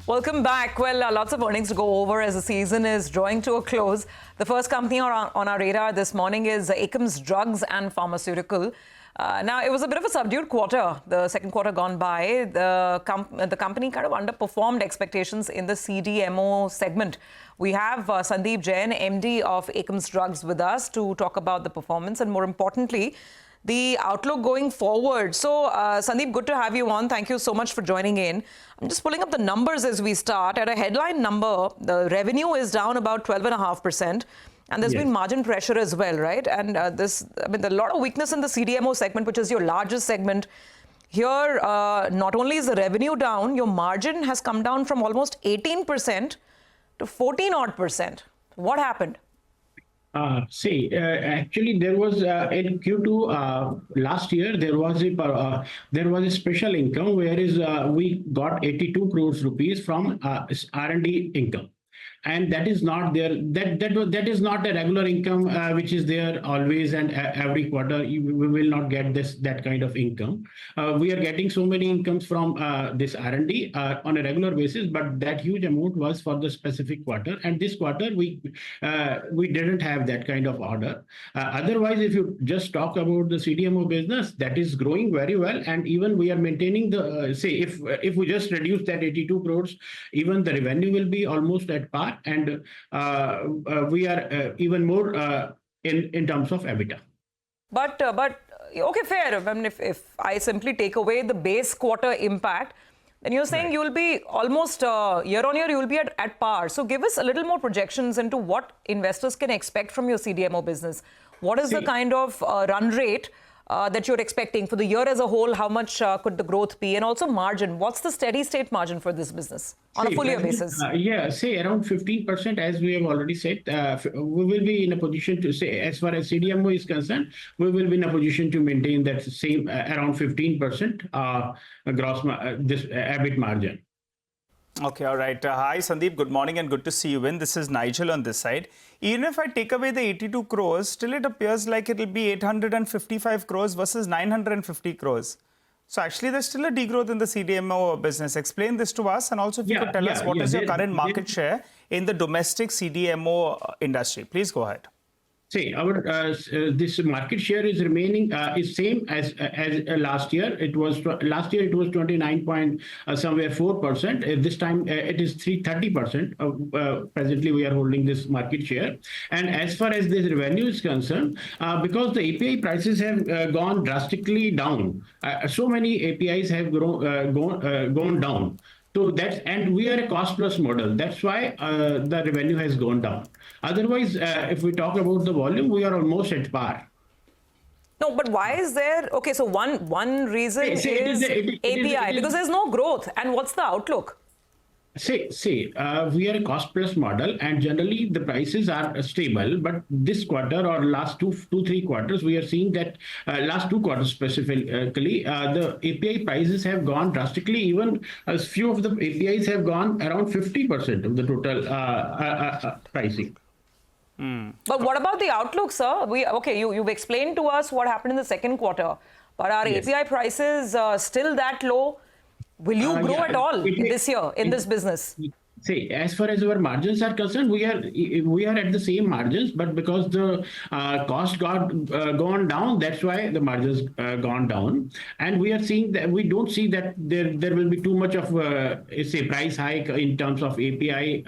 Welcome back. Well, lots of earnings to go over as the season is drawing to a close. The first company on our radar this morning is Akums Drugs and Pharmaceutical. Now, it was a bit of a subdued quarter, the second quarter gone by. The company kind of underperformed expectations in the CDMO segment. We have Sandeep Jain, MD of Akums Drugs, with us to talk about the performance and, more importantly, the outlook going forward. So, Sandeep, good to have you on. Thank you so much for joining in. I'm just pulling up the numbers as we start. At a headline number, the revenue is down about 12.5%. And there's been margin pressure as well, right? And there's a lot of weakness in the CDMO segment, which is your largest segment. Here, not only is the revenue down, your margin has come down from almost 18% to 14-odd%. What happened? Actually, there was in Q2 last year there was a special income, whereas we got 82 crores rupees from R&D income. And that is not there. That is not a regular income which is there always and every quarter. We will not get that kind of income. We are getting so many incomes from this R&D on a regular basis, but that huge amount was for the specific quarter. And this quarter we didn't have that kind of order. Otherwise, if you just talk about the CDMO business, that is growing very well, and even we are maintaining the if we just reduce that 82 crores, even the revenue will be almost at par. And we are even more in terms of EBITDA. But okay, fair. I mean, if I simply take away the base quarter impact, then you're saying you'll be almost year on year, you'll be at par. So give us a little more projections into what investors can expect from your CDMO business. What is the kind of run rate that you're expecting for the year as a whole? How much could the growth be? And also margin. What's the steady state margin for this business on a full year basis? Around 15%, as we have already said. We will be in a position to say, as far as CDMO is concerned, we will be in a position to maintain that same around 15% gross this EBIT margin. Okay, all right. Hi, Sandeep. Good morning and good to see you in. This is Nigel on this side. Even if I take away the 82 crores, still it appears like it will be 855 crores versus 950 crores. So actually, there's still a degrowth in the CDMO business. Explain this to us, and also if you could tell us what is your current market share in the domestic CDMO industry. Please go ahead. Our this market share is remaining is same as last year. Last year it was 29.4%. This time it is 30%. Presently we are holding this market share. And as far as this revenue is concerned, because the API prices have gone drastically down, so many APIs have gone down. So and we are a cost plus model. That's why the revenue has gone down. Otherwise, if we talk about the volume, we are almost at par. No, but why is there? Okay, so one reason is API, because there's no growth. And what's the outlook? We are a cost plus model, and generally the prices are stable. But this quarter or last 3 quarters, we are seeing that last 2 quarters specifically, the API prices have gone drastically. Even a few of the APIs have gone around 50% of the total pricing. But what about the outlook, sir? You've explained to us what happened in the second quarter, but are API prices still that low? Will you grow at all this year in this business? As far as our margins are concerned, we are at the same margins, but because the cost gone down, that's why the margins gone down. And we are seeing that we don't see that there will be too much of price hike in terms of API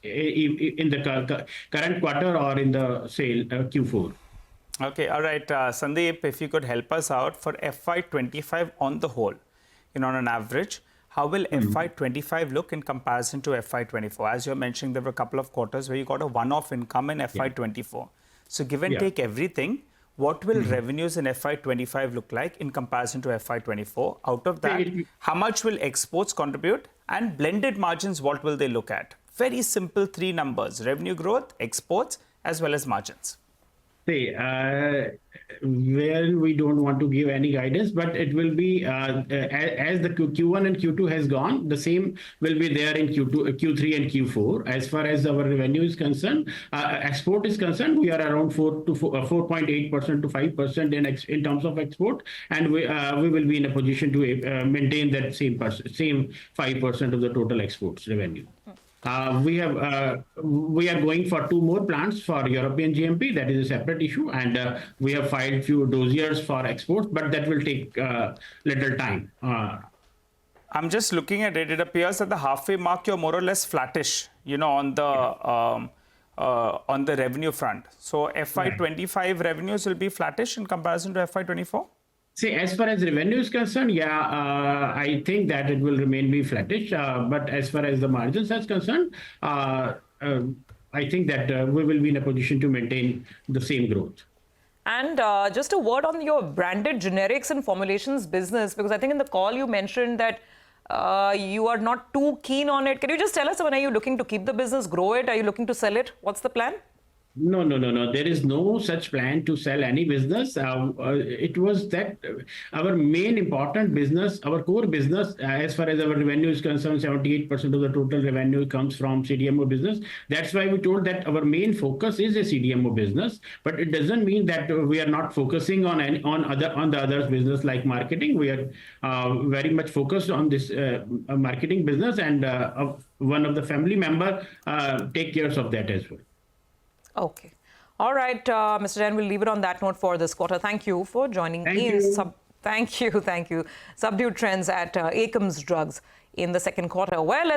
in the current quarter or in the Q4. Okay, all right, Sandeep, if you could help us out for FY25 on the whole. On an average, how will FY25 look in comparison to FY24? As you're mentioning, there were a couple of quarters where you got a one-off income in FY24. So give and take everything, what will revenues in FY25 look like in comparison to FY24? Out of that, how much will exports contribute? And blended margins, what will they look at? Very simple 3 numbers: revenue growth, exports, as well as margins. where we don't want to give any guidance, but it will be as the Q1 and Q2 has gone, the same will be there in Q3 and Q4. As far as our revenue is concerned, export is concerned, we are around 4.8% to 5% in terms of export, and we will be in a position to maintain that same 5% of the total exports revenue. We are going for 2 more plants for European GMP. That is a separate issue, and we have filed few dossiers for exports, but that will take little time. I'm just looking at it. It appears at the halfway mark, you're more or less flattish, on the revenue front. So FY25 revenues will be flattish in comparison to FY24? See, as far as revenue is concerned, I think that it will be flattish. But as far as the margins is concerned, I think that we will be in a position to maintain the same growth. And just a word on your branded generics and formulations business, because I think in the call you mentioned that you are not too keen on it. Can you just tell us, when are you looking to keep the business, grow it? Are you looking to sell it? What's the plan? No. There is no such plan to sell any business. It was that our main important business, our core business, as far as our revenue is concerned, 78% of the total revenue comes from CDMO business. That's why we told that our main focus is a CDMO business. But it doesn't mean that we are not focusing on the other business like marketing. We are very much focused on this marketing business, and one of the family member take care of that as well. Okay. All right, Mr. Jain, we'll leave it on that note for this quarter. Thank you for joining Thank you. Subdued trends at Akums Drugs in the second quarter. Well,